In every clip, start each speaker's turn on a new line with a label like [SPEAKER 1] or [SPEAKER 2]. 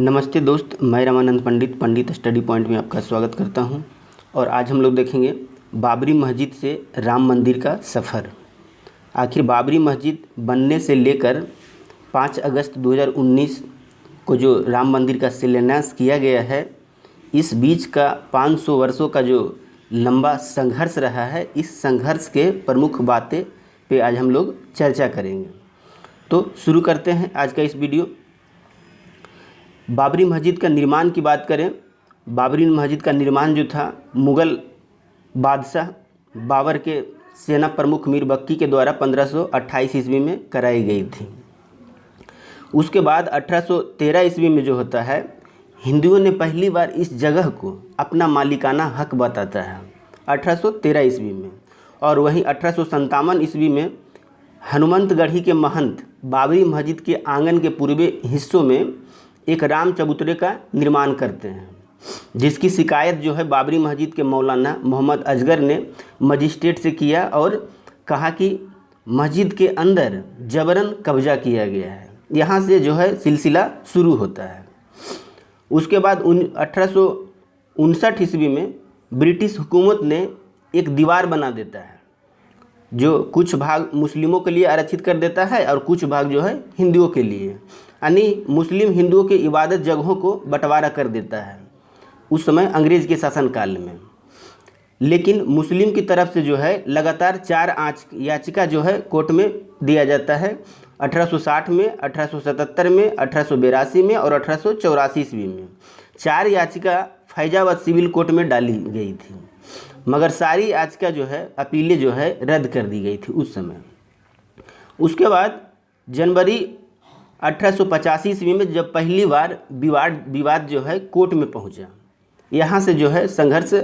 [SPEAKER 1] नमस्ते दोस्त, मैं रामानंद पंडित स्टडी पॉइंट में आपका स्वागत करता हूं। और आज हम लोग देखेंगे बाबरी मस्जिद से राम मंदिर का सफ़र। आखिर बाबरी मस्जिद बनने से लेकर 5 अगस्त 2019 को जो राम मंदिर का शिलान्यास किया गया है, इस बीच का 500 वर्षों का जो लंबा संघर्ष रहा है, इस संघर्ष के प्रमुख बातें पे आज हम लोग चर्चा करेंगे। तो शुरू करते हैं आज का इस वीडियो। बाबरी मस्जिद का निर्माण की बात करें, बाबरी मस्जिद का निर्माण जो था मुग़ल बादशाह बाबर के सेना प्रमुख मीर बक्की के द्वारा 1528 ईस्वी में कराई गई थी। उसके बाद 1813 ईस्वी में जो होता है, हिंदुओं ने पहली बार इस जगह को अपना मालिकाना हक बताता है 1813 ईस्वी में। और वहीं 1857 ईस्वी में हनुमंतगढ़ी के महंत बाबरी मस्जिद के आंगन के पूर्वी हिस्सों में एक राम चबूतरे का निर्माण करते हैं, जिसकी शिकायत जो है बाबरी मस्जिद के मौलाना मोहम्मद अजगर ने मजिस्ट्रेट से किया और कहा कि मस्जिद के अंदर जबरन कब्जा किया गया है। यहाँ से जो है सिलसिला शुरू होता है। उसके बाद 1859 ईस्वी में ब्रिटिश हुकूमत ने एक दीवार बना देता है, जो कुछ भाग मुस्लिमों के लिए आरक्षित कर देता है और कुछ भाग जो है हिंदुओं के लिए, यानी मुस्लिम हिंदुओं के इबादत जगहों को बंटवारा कर देता है उस समय अंग्रेज़ के शासनकाल में। लेकिन मुस्लिम की तरफ से जो है लगातार 4 याचिका जो है कोर्ट में दिया जाता है। 1860 में, 1877 में, 1882 में और 1884 ईस्वी में 4 याचिका फैजाबाद सिविल कोर्ट में डाली गई थी, मगर सारी याचिका जो है अपीलें जो है रद्द कर दी गई थी उस समय। उसके बाद जनवरी 1885 ईस्वी में जब पहली बार विवाद जो है कोर्ट में पहुंचा, यहाँ से जो है संघर्ष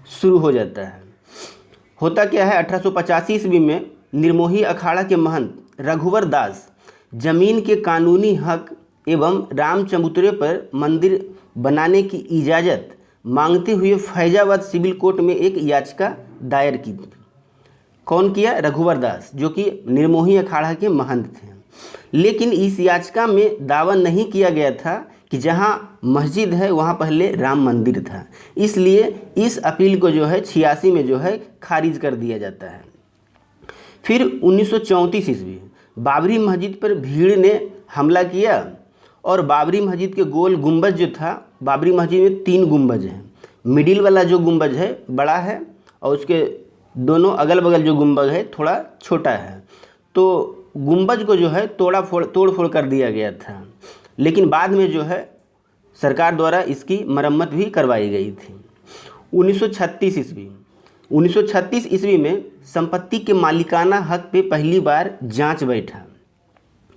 [SPEAKER 1] शुरू हो जाता है। होता क्या है, 1885 ईस्वी में निर्मोही अखाड़ा के महंत रघुवर दास जमीन के कानूनी हक एवं राम चबूतरे पर मंदिर बनाने की इजाज़त मांगते हुए फैजाबाद सिविल कोर्ट में एक याचिका दायर की। कौन किया? रघुवर दास, जो कि निर्मोही अखाड़ा के महंत थे। लेकिन इस याचिका में दावा नहीं किया गया था कि जहां मस्जिद है वहां पहले राम मंदिर था, इसलिए इस अपील को जो है 86 में जो है खारिज कर दिया जाता है। फिर 1934 ईस्वी बाबरी मस्जिद पर भीड़ ने हमला किया और बाबरी मस्जिद के गोल गुंबज जो था, बाबरी मस्जिद में 3 गुंबज हैं। मिडिल वाला जो गुंबज है बड़ा है और उसके दोनों अगल बगल जो गुंबज है थोड़ा छोटा है। तो गुंबज को जो है तोड़ फोड़ कर दिया गया था, लेकिन बाद में जो है सरकार द्वारा इसकी मरम्मत भी करवाई गई थी। 1936 ईस्वी में संपत्ति के मालिकाना हक पे पहली बार जांच बैठा।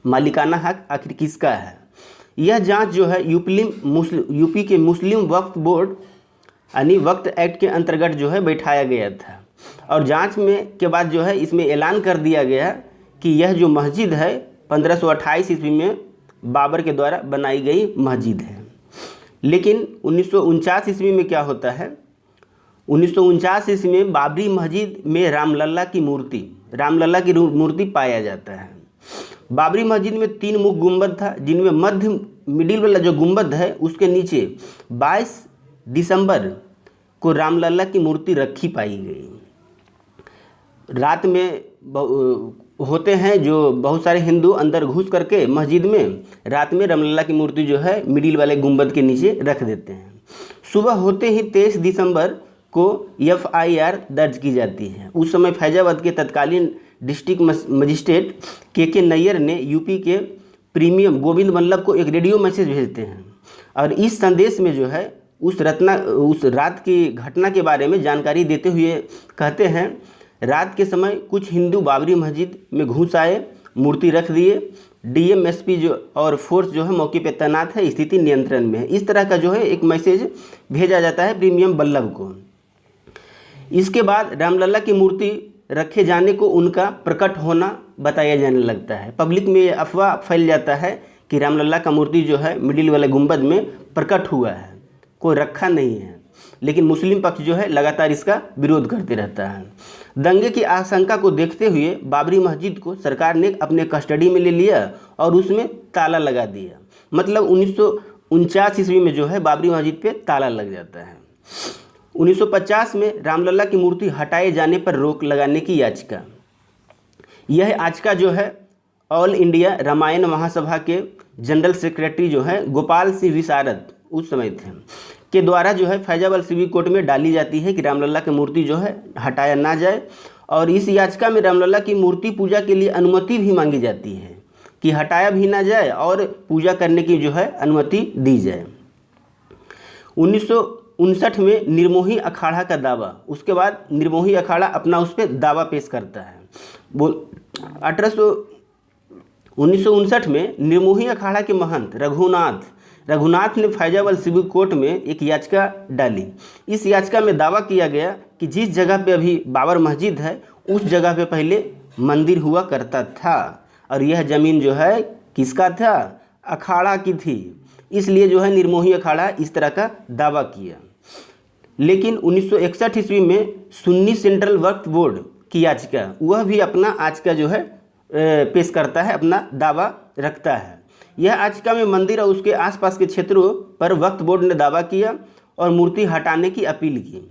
[SPEAKER 1] मालिकाना हक आखिर किसका है? यह जांच जो है यूपी के मुस्लिम वक्फ बोर्ड यानी वक्फ एक्ट के अंतर्गत जो है बैठाया गया था। और जांच में के बाद जो है इसमें ऐलान कर दिया गया कि यह जो मस्जिद है 1528 ईस्वी में बाबर के द्वारा बनाई गई मस्जिद है। लेकिन 1949 ईस्वी में क्या होता है, 1949 ईस्वी में बाबरी मस्जिद में रामलला की मूर्ति पाया जाता है। बाबरी मस्जिद में 3 मुख्य गुंबद था, जिनमें मिडिल वाला जो गुंबद है उसके नीचे 22 दिसंबर को रामलला की मूर्ति रखी पाई गई। रात में होते हैं जो बहुत सारे हिंदू अंदर घुस करके मस्जिद में रात में रामलला की मूर्ति जो है मिडिल वाले गुंबद के नीचे रख देते हैं। सुबह होते ही 23 दिसंबर को FIR दर्ज की जाती है। उस समय फैजाबाद के तत्कालीन डिस्ट्रिक्ट मजिस्ट्रेट के नैयर ने यूपी के प्रीमियम गोविंद बल्लभ को एक रेडियो मैसेज भेजते हैं और इस संदेश में जो है उस रात की घटना के बारे में जानकारी देते हुए कहते हैं, रात के समय कुछ हिंदू बाबरी मस्जिद में घुस आए, मूर्ति रख दिए। DMSP जो और फोर्स जो है मौके पर तैनात है, स्थिति नियंत्रण में है। इस तरह का जो है एक मैसेज भेजा जाता है प्रीमियम बल्लभ को। इसके बाद रामलला की मूर्ति रखे जाने को उनका प्रकट होना बताया जाने लगता है। पब्लिक में अफवाह फैल जाता है कि रामलला का मूर्ति जो है मिडिल वाले गुंबद में प्रकट हुआ है, कोई रखा नहीं है। लेकिन मुस्लिम पक्ष जो है लगातार इसका विरोध करते रहता है। दंगे की आशंका को देखते हुए बाबरी मस्जिद को सरकार ने अपने कस्टडी में ले लिया और उसमें ताला लगा दिया। मतलब 1949 ईस्वी में जो है बाबरी मस्जिद पे ताला लग जाता है। 1950 में रामलला की मूर्ति हटाए जाने पर रोक लगाने की याचिका। यह याचिका जो है ऑल इंडिया रामायण महासभा के जनरल सेक्रेटरी जो है गोपाल सिंह विशारद उस समय थे के द्वारा जो है फैजाबाद सिविल कोर्ट में डाली जाती है कि रामलला की मूर्ति जो है हटाया ना जाए। और इस याचिका में रामलला की मूर्ति पूजा के लिए अनुमति भी मांगी जाती है कि हटाया भी ना जाए और पूजा करने की जो है अनुमति दी जाए। 1959 में निर्मोही अखाड़ा का दावा, उसके बाद निर्मोही अखाड़ा अपना उस पर दावा पेश करता है। 1959 में निर्मोही अखाड़ा के महंत रघुनाथ ने फैजाबाद सिविल कोर्ट में एक याचिका डाली। इस याचिका में दावा किया गया कि जिस जगह पे अभी बाबर मस्जिद है उस जगह पे पहले मंदिर हुआ करता था और यह ज़मीन जो है किसका था, अखाड़ा की थी। इसलिए जो है निर्मोही अखाड़ा इस तरह का दावा किया। लेकिन 1961 ईस्वी में सुन्नी सेंट्रल वक्फ बोर्ड की याचिका, वह भी अपना याचिका जो है पेश करता है, अपना दावा रखता है। यह याचिका में मंदिर और उसके आसपास के क्षेत्रों पर वक्फ बोर्ड ने दावा किया और मूर्ति हटाने की अपील की।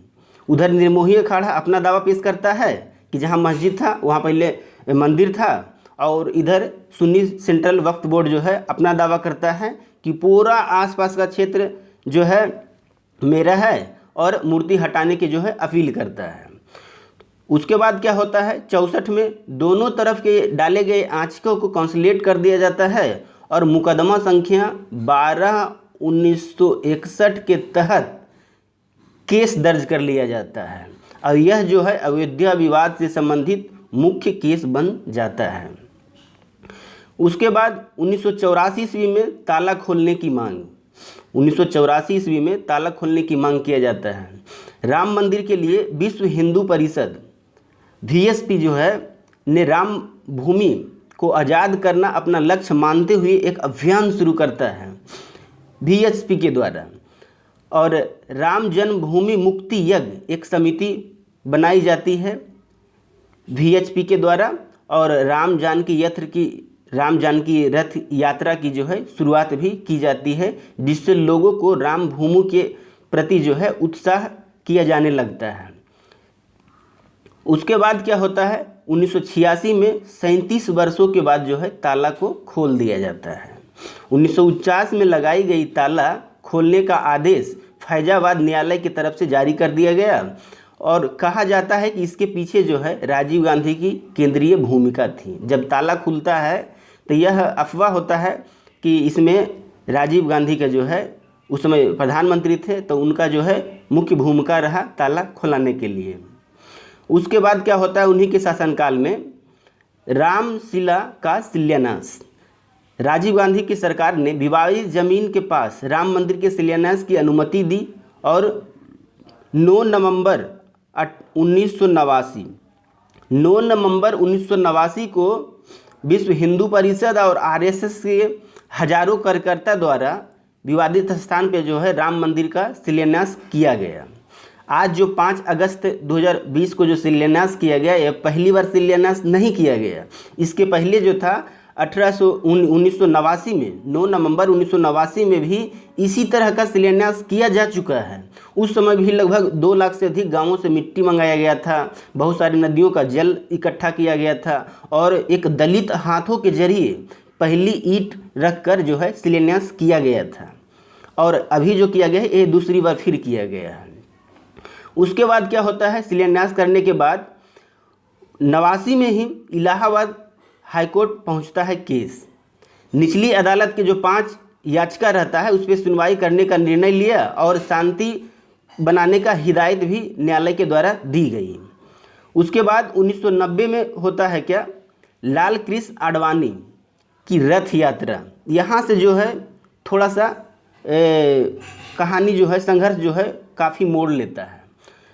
[SPEAKER 1] उधर निर्मोही अखाड़ा अपना दावा पेश करता है कि जहां मस्जिद था वहां पहले मंदिर था, और इधर सुन्नी सेंट्रल वक्फ बोर्ड जो है अपना दावा करता है कि पूरा आसपास का क्षेत्र जो है मेरा है और मूर्ति हटाने की जो है अपील करता है। उसके बाद क्या होता है, 64 में दोनों तरफ के डाले गए याचिकों को कंसोलिडेट कर दिया जाता है और मुकदमा संख्या 12/1961 के तहत केस दर्ज कर लिया जाता है और यह जो है अयोध्या विवाद से संबंधित मुख्य केस बन जाता है। उसके बाद 1984 ईस्वी में ताला खोलने की मांग, 1984 ईस्वी में ताला खोलने की मांग किया जाता है। राम मंदिर के लिए विश्व हिंदू परिषद VSP जो है ने राम भूमि को आज़ाद करना अपना लक्ष्य मानते हुए एक अभियान शुरू करता है VSP के द्वारा, और राम जन्मभूमि मुक्ति यज्ञ एक समिति बनाई जाती है VHP के द्वारा, और राम जानकी रथ यात्रा की जो है शुरुआत भी की जाती है, जिससे लोगों को राम भूमि के प्रति जो है उत्साह किया जाने लगता है। उसके बाद क्या होता है, 1986 में 37 वर्षों के बाद जो है ताला को खोल दिया जाता है। 1949 में लगाई गई ताला खोलने का आदेश फैजाबाद न्यायालय की तरफ से जारी कर दिया गया और कहा जाता है कि इसके पीछे जो है राजीव गांधी की केंद्रीय भूमिका थी। जब ताला खुलता है तो यह अफवाह होता है कि इसमें राजीव गांधी का जो है उस समय प्रधानमंत्री थे, तो उनका जो है मुख्य भूमिका रहा ताला खुलाने के लिए। उसके बाद क्या होता है, उन्हीं के शासनकाल में रामशिला का शिलान्यास, राजीव गांधी की सरकार ने विवादित जमीन के पास राम मंदिर के शिलान्यास की अनुमति दी और 9 नवंबर 1989 को विश्व हिंदू परिषद और RSS के हजारों कार्यकर्ता द्वारा विवादित स्थान पे जो है राम मंदिर का शिलान्यास किया गया। आज जो 5 अगस्त 2020 को जो शिलान्यास किया गया, यह पहली बार शिलान्यास नहीं किया गया। इसके पहले जो था 1989 में 9 नवंबर 1989 में भी इसी तरह का शिलान्यास किया जा चुका है। उस समय भी लगभग 2 लाख से अधिक गांवों से मिट्टी मंगाया गया था, बहुत सारी नदियों का जल इकट्ठा किया गया था और एक दलित हाथों के जरिए पहली ईंट रखकर जो है शिलान्यास किया गया था, और अभी जो किया गया है ये दूसरी बार फिर किया गया है। उसके बाद क्या होता है, शिलान्यास करने के बाद 89 में ही इलाहाबाद हाईकोर्ट पहुंचता है केस। निचली अदालत के जो 5 याचिका रहता है उस पर सुनवाई करने का निर्णय लिया और शांति बनाने का हिदायत भी न्यायालय के द्वारा दी गई। उसके बाद 1990 में होता है क्या, लाल कृष्ण आडवाणी की रथ यात्रा। यहाँ से जो है थोड़ा सा कहानी जो है, संघर्ष जो है काफ़ी मोड़ लेता है।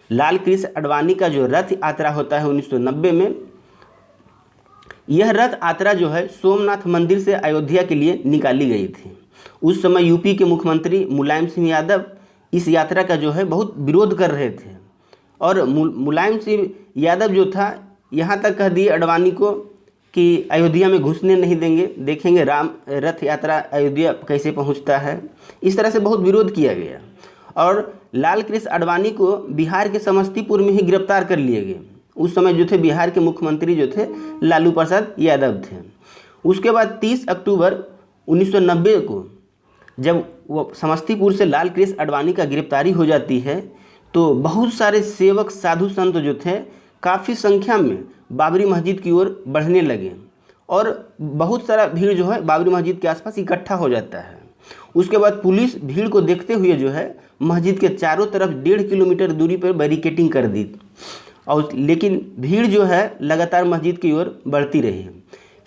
[SPEAKER 1] लाल कृष्ण आडवाणी का जो रथ यात्रा होता है 1990 में, यह रथ यात्रा जो है सोमनाथ मंदिर से अयोध्या के लिए निकाली गई थी। उस समय यूपी के मुख्यमंत्री मुलायम सिंह यादव इस यात्रा का जो है बहुत विरोध कर रहे थे, और मुलायम सिंह यादव जो था यहाँ तक कह दिए आडवाणी को कि अयोध्या में घुसने नहीं देंगे, देखेंगे राम रथ यात्रा अयोध्या कैसे पहुंचता है। इस तरह से बहुत विरोध किया गया और लाल कृष्ण आडवाणी को बिहार के समस्तीपुर में ही गिरफ्तार कर लिए गए। उस समय जो थे बिहार के मुख्यमंत्री जो थे लालू प्रसाद यादव थे। उसके बाद 30 अक्टूबर 1990 को जब वो समस्तीपुर से लाल कृष्ण आडवाणी का गिरफ्तारी हो जाती है तो बहुत सारे सेवक साधु संत जो थे काफ़ी संख्या में बाबरी मस्जिद की ओर बढ़ने लगे और बहुत सारा भीड़ जो है बाबरी मस्जिद के आसपास इकट्ठा हो जाता है। उसके बाद पुलिस भीड़ को देखते हुए जो है मस्जिद के चारों तरफ 1.5 किलोमीटर दूरी पर बैरिकेटिंग कर दी और लेकिन भीड़ जो है लगातार मस्जिद की ओर बढ़ती रही।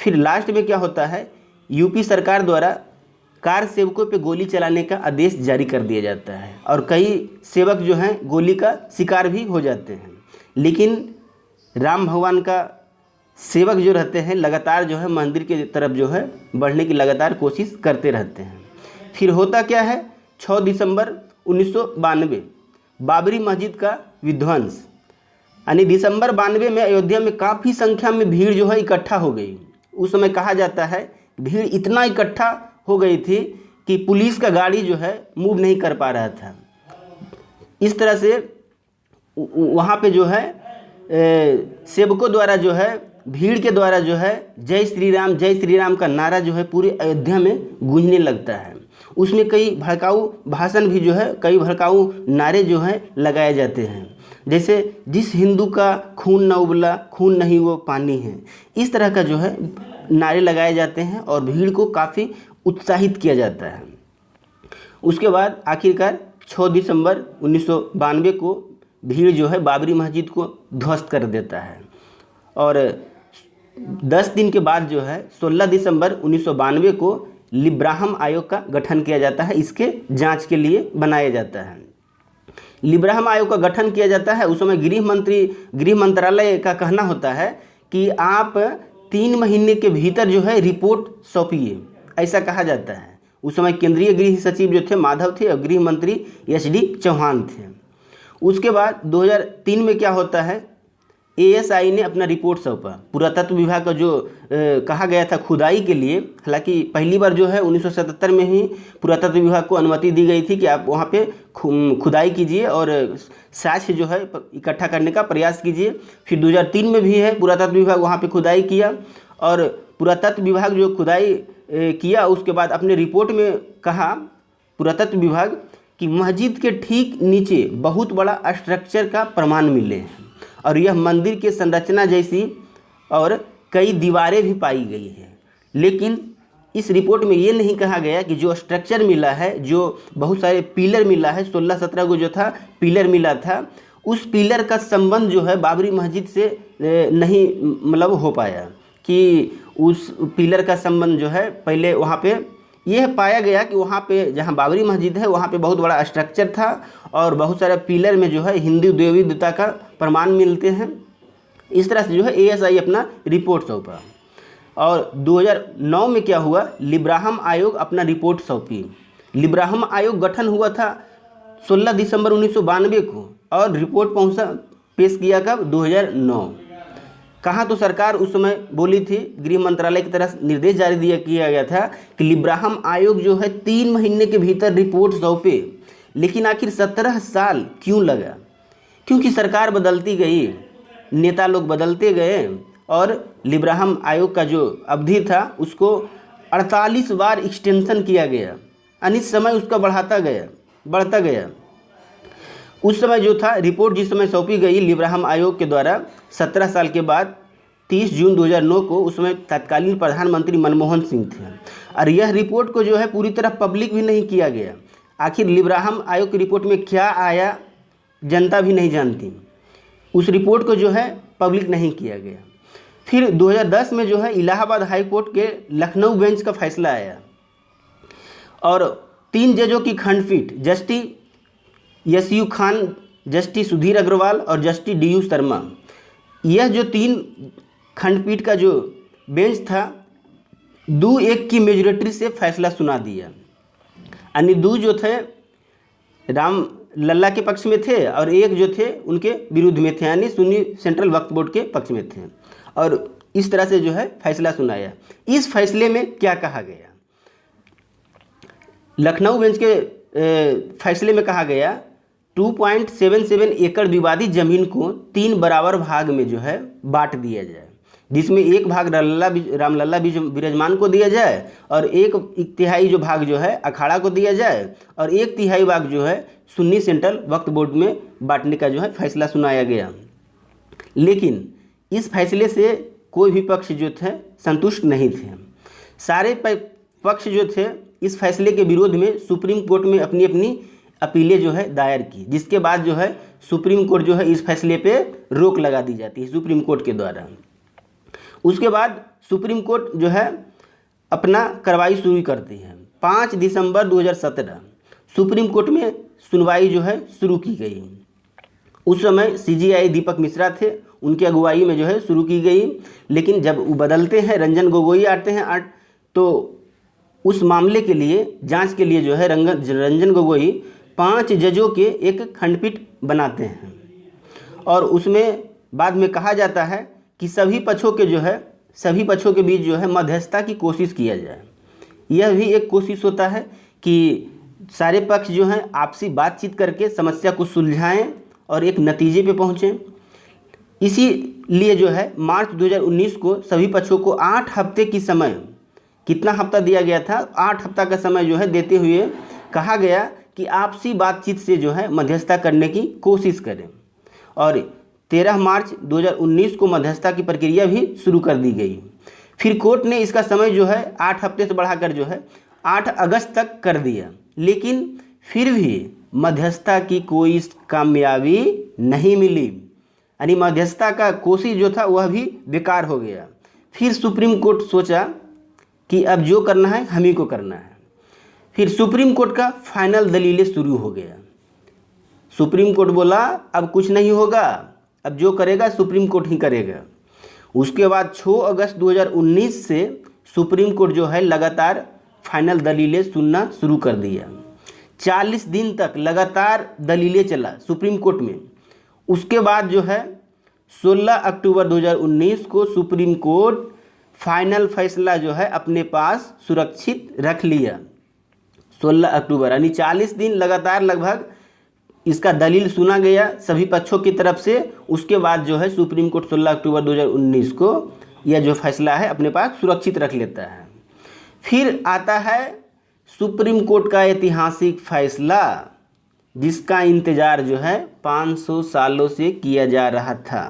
[SPEAKER 1] फिर लास्ट में क्या होता है, यूपी सरकार द्वारा कार सेवकों पे गोली चलाने का आदेश जारी कर दिया जाता है और कई सेवक जो हैं गोली का शिकार भी हो जाते हैं। लेकिन राम भगवान का सेवक जो रहते हैं लगातार जो है मंदिर की तरफ जो है बढ़ने की लगातार कोशिश करते रहते हैं। फिर होता क्या है, 6 दिसंबर 1992 बाबरी मस्जिद का विध्वंस, यानी दिसंबर 92 में अयोध्या में काफ़ी संख्या में भीड़ जो है इकट्ठा हो गई। उस समय कहा जाता है भीड़ इतना इकट्ठा हो गई थी कि पुलिस का गाड़ी जो है मूव नहीं कर पा रहा था। इस तरह से वहाँ पे जो है सेवकों द्वारा जो है भीड़ के द्वारा जो है जय श्री राम का नारा जो है पूरे अयोध्या में गूंजने लगता है। उसमें कई भड़काऊ भाषण भी जो है कई भड़काऊ नारे जो हैं लगाए जाते हैं, जैसे जिस हिंदू का खून न उबला खून नहीं वो पानी है। इस तरह का जो है नारे लगाए जाते हैं और भीड़ को काफ़ी उत्साहित किया जाता है। उसके बाद आखिरकार 6 दिसंबर 1992 को भीड़ जो है बाबरी मस्जिद को ध्वस्त कर देता है और 10 दिन के बाद जो है 16 दिसंबर 1992 को लिब्राहम आयोग का गठन किया जाता है। इसके जांच के लिए बनाया जाता है। लिब्राहम आयोग का गठन किया जाता है। उस समय गृह मंत्रालय का कहना होता है कि आप 3 महीने के भीतर जो है रिपोर्ट सौंपिए, ऐसा कहा जाता है। उस समय केंद्रीय गृह सचिव जो थे माधव थे और गृह मंत्री एच.डी. चौहान थे। उसके बाद 2003 में क्या होता है, एएसआई ने अपना रिपोर्ट सौंपा। पुरातत्व विभाग का जो कहा गया था खुदाई के लिए, हालांकि पहली बार जो है 1977 में ही पुरातत्व विभाग को अनुमति दी गई थी कि आप वहाँ पे खुदाई कीजिए और साक्ष्य जो है इकट्ठा करने का प्रयास कीजिए। फिर 2003 में भी है पुरातत्व विभाग वहाँ पे खुदाई किया और पुरातत्व विभाग जो खुदाई किया उसके बाद अपने रिपोर्ट में कहा पुरातत्व विभाग कि मस्जिद के ठीक नीचे बहुत बड़ा स्ट्रक्चर का प्रमाण मिले हैं और यह मंदिर के संरचना जैसी और कई दीवारें भी पाई गई हैं। लेकिन इस रिपोर्ट में ये नहीं कहा गया कि जो स्ट्रक्चर मिला है, जो बहुत सारे पिलर मिला है, 16-17 को जो था पिलर मिला था, उस पिलर का संबंध जो है बाबरी मस्जिद से नहीं मतलब हो पाया कि उस पिलर का संबंध जो है पहले वहाँ पे यह पाया गया कि वहाँ पे जहाँ बाबरी मस्जिद है वहाँ पे बहुत बड़ा स्ट्रक्चर था और बहुत सारे पिलर में जो है हिंदू देवी देवता का प्रमाण मिलते हैं। इस तरह से जो है एएसआई अपना रिपोर्ट सौंपा और 2009 में क्या हुआ, लिब्राहम आयोग अपना रिपोर्ट सौंपी। लिब्राहम आयोग गठन हुआ था 16 दिसंबर 1992 को और रिपोर्ट पेश किया कब, 2009। कहाँ तो सरकार उस समय बोली थी, गृह मंत्रालय की तरफ निर्देश जारी किया गया था कि लिब्राहम आयोग जो है 3 महीने के भीतर रिपोर्ट सौंपे। लेकिन आखिर 17 साल क्यों लगा? क्योंकि सरकार बदलती गई, नेता लोग बदलते गए और लिब्राहम आयोग का जो अवधि था उसको 48 बार एक्सटेंशन किया गया, यानी समय उसका बढ़ता गया। उस समय जो था रिपोर्ट जिस समय सौंपी गई लिब्राहम आयोग के द्वारा 17 साल के बाद 30 जून 2009 को, उस समय तत्कालीन प्रधानमंत्री मनमोहन सिंह थे और यह रिपोर्ट को जो है पूरी तरह पब्लिक भी नहीं किया गया। आखिर लिब्राहम आयोग की रिपोर्ट में क्या आया जनता भी नहीं जानती, उस रिपोर्ट को जो है पब्लिक नहीं किया गया। फिर 2010 में जो है इलाहाबाद हाई कोर्ट के लखनऊ बेंच का फैसला आया और 3 जजों की खंडपीठ, Justice U Khan, Justice Sudhir Agarwal और जस्टिस डी शर्मा, यह जो 3 खंडपीठ का जो बेंच था 2-1 की मेजोरिटी से फैसला सुना दिया। यानी 2 जो थे राम लल्ला के पक्ष में थे और 1 जो थे उनके विरुद्ध में थे, यानी सुन्नी सेंट्रल वक्फ बोर्ड के पक्ष में थे। और इस तरह से जो है फैसला सुनाया। इस फैसले में क्या कहा गया? लखनऊ बेंच के फैसले में कहा गया 2.77 एकड़ विवादित जमीन को 3 बराबर भाग में जो है बांट दिया जाए, जिसमें एक भाग रामलल्ला विराजमान को दिया जाए और 1/3 जो भाग जो है अखाड़ा को दिया जाए और 1/3 भाग जो है सुन्नी सेंट्रल वक्फ बोर्ड में बांटने का जो है फैसला सुनाया गया। लेकिन इस फैसले से कोई भी पक्ष जो थे संतुष्ट नहीं थे। सारे पक्ष जो थे इस फैसले के विरोध में सुप्रीम कोर्ट में अपनी अपनी अपीलें जो है दायर की, जिसके बाद जो है सुप्रीम कोर्ट जो है इस फैसले पे रोक लगा दी जाती है सुप्रीम कोर्ट के द्वारा। उसके बाद सुप्रीम कोर्ट जो है अपना कार्रवाई शुरू करती है। 5 दिसंबर 2017 सुप्रीम कोर्ट में सुनवाई जो है शुरू की गई। उस समय CJI दीपक मिश्रा थे, उनकी अगुवाई में जो है शुरू की गई। लेकिन जब वो बदलते हैं, रंजन गोगोई आते हैं, तो उस मामले के लिए जांच के लिए जो है रंजन गोगोई 5 जजों के एक खंडपीठ बनाते हैं और उसमें बाद में कहा जाता है कि सभी पक्षों के बीच जो है मध्यस्थता की कोशिश किया जाए। यह भी एक कोशिश होता है कि सारे पक्ष जो हैं आपसी बातचीत करके समस्या को सुलझाएं और एक नतीजे पे पहुँचें। इसीलिए जो है मार्च 2019 को सभी पक्षों को 8 हफ्ते की समय, कितना हफ्ता दिया गया था, 8 हफ्ता का समय जो है देते हुए कहा गया कि आपसी बातचीत से जो है मध्यस्थता करने की कोशिश करें। और 13 मार्च 2019 को मध्यस्थता की प्रक्रिया भी शुरू कर दी गई। फिर कोर्ट ने इसका समय जो है 8 हफ्ते से बढ़ाकर जो है 8 अगस्त तक कर दिया। लेकिन फिर भी मध्यस्थता की कोई कामयाबी नहीं मिली, यानी मध्यस्थता का कोशिश जो था वह भी बेकार हो गया। फिर सुप्रीम कोर्ट सोचा कि अब जो करना है हम ही को करना है। फिर सुप्रीम कोर्ट का फाइनल दलीलें शुरू हो गया। सुप्रीम कोर्ट बोला अब कुछ नहीं होगा, अब जो करेगा सुप्रीम कोर्ट ही करेगा। उसके बाद 6 अगस्त 2019 से सुप्रीम कोर्ट जो है लगातार फाइनल दलीलें सुनना शुरू कर दिया। 40 दिन तक लगातार दलीलें चला सुप्रीम कोर्ट में। उसके बाद जो है 16 अक्टूबर 2019 को सुप्रीम कोर्ट फाइनल फैसला जो है अपने पास सुरक्षित रख लिया। 16 अक्टूबर यानी 40 दिन लगातार लगभग इसका दलील सुना गया सभी पक्षों की तरफ से। उसके बाद जो है सुप्रीम कोर्ट 16 अक्टूबर 2019 को यह जो फैसला है अपने पास सुरक्षित रख लेता है। फिर आता है सुप्रीम कोर्ट का ऐतिहासिक फैसला, जिसका इंतज़ार जो है 500 सालों से किया जा रहा था।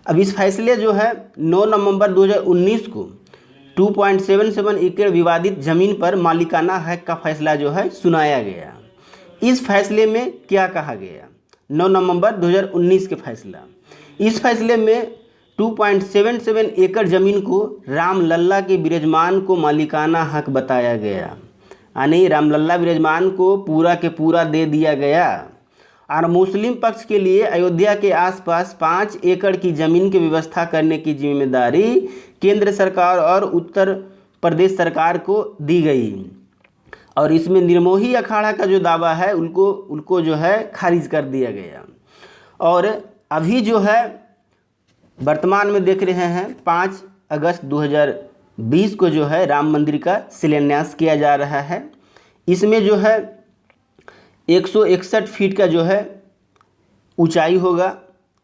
[SPEAKER 1] अब इस फैसले जो है 9 नवंबर 2019 को 2.77 एकड़ विवादित ज़मीन पर मालिकाना हक का फैसला जो है सुनाया गया। इस फैसले में क्या कहा गया? 9 नवंबर 2019 के फैसला, इस फैसले में 2.77 एकड़ ज़मीन को रामलल्ला के विराजमान को मालिकाना हक बताया गया, यानी रामलल्ला विराजमान को पूरा के पूरा दे दिया गया। और मुस्लिम पक्ष के लिए अयोध्या के आसपास 5 एकड़ की ज़मीन की व्यवस्था करने की जिम्मेदारी केंद्र सरकार और उत्तर प्रदेश सरकार को दी गई। और इसमें निर्मोही अखाड़ा का जो दावा है उनको जो है खारिज कर दिया गया। और अभी जो है वर्तमान में देख रहे हैं 5 अगस्त 2020 को जो है राम मंदिर का शिलान्यास किया जा रहा है। इसमें जो है 161 फीट का जो है ऊंचाई होगा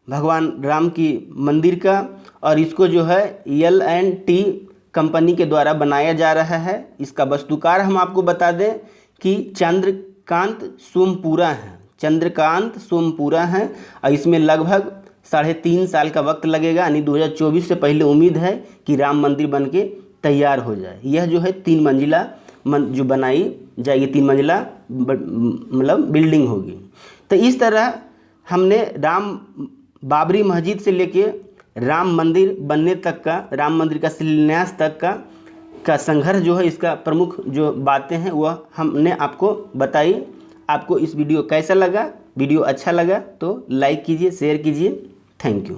[SPEAKER 1] भगवान राम की मंदिर का, और इसको जो है L&T कंपनी के द्वारा बनाया जा रहा है। इसका वास्तुकार हम आपको बता दें कि चंद्रकांत सोमपुरा हैं और इसमें लगभग 3.5 साल का वक्त लगेगा, यानी 2024 से पहले उम्मीद है कि राम मंदिर बनके तैयार हो जाए। यह जो है 3 मंजिला जो बनाई जाएगी, 3 मंजिला मतलब बिल्डिंग होगी। तो इस तरह हमने बाबरी मस्जिद से लेके राम मंदिर बनने तक का, राम मंदिर का शिलान्यास तक का संघर्ष जो है, इसका प्रमुख जो बातें हैं वह हमने आपको बताई। आपको इस वीडियो कैसा लगा? वीडियो अच्छा लगा तो लाइक कीजिए, शेयर कीजिए। Thank you.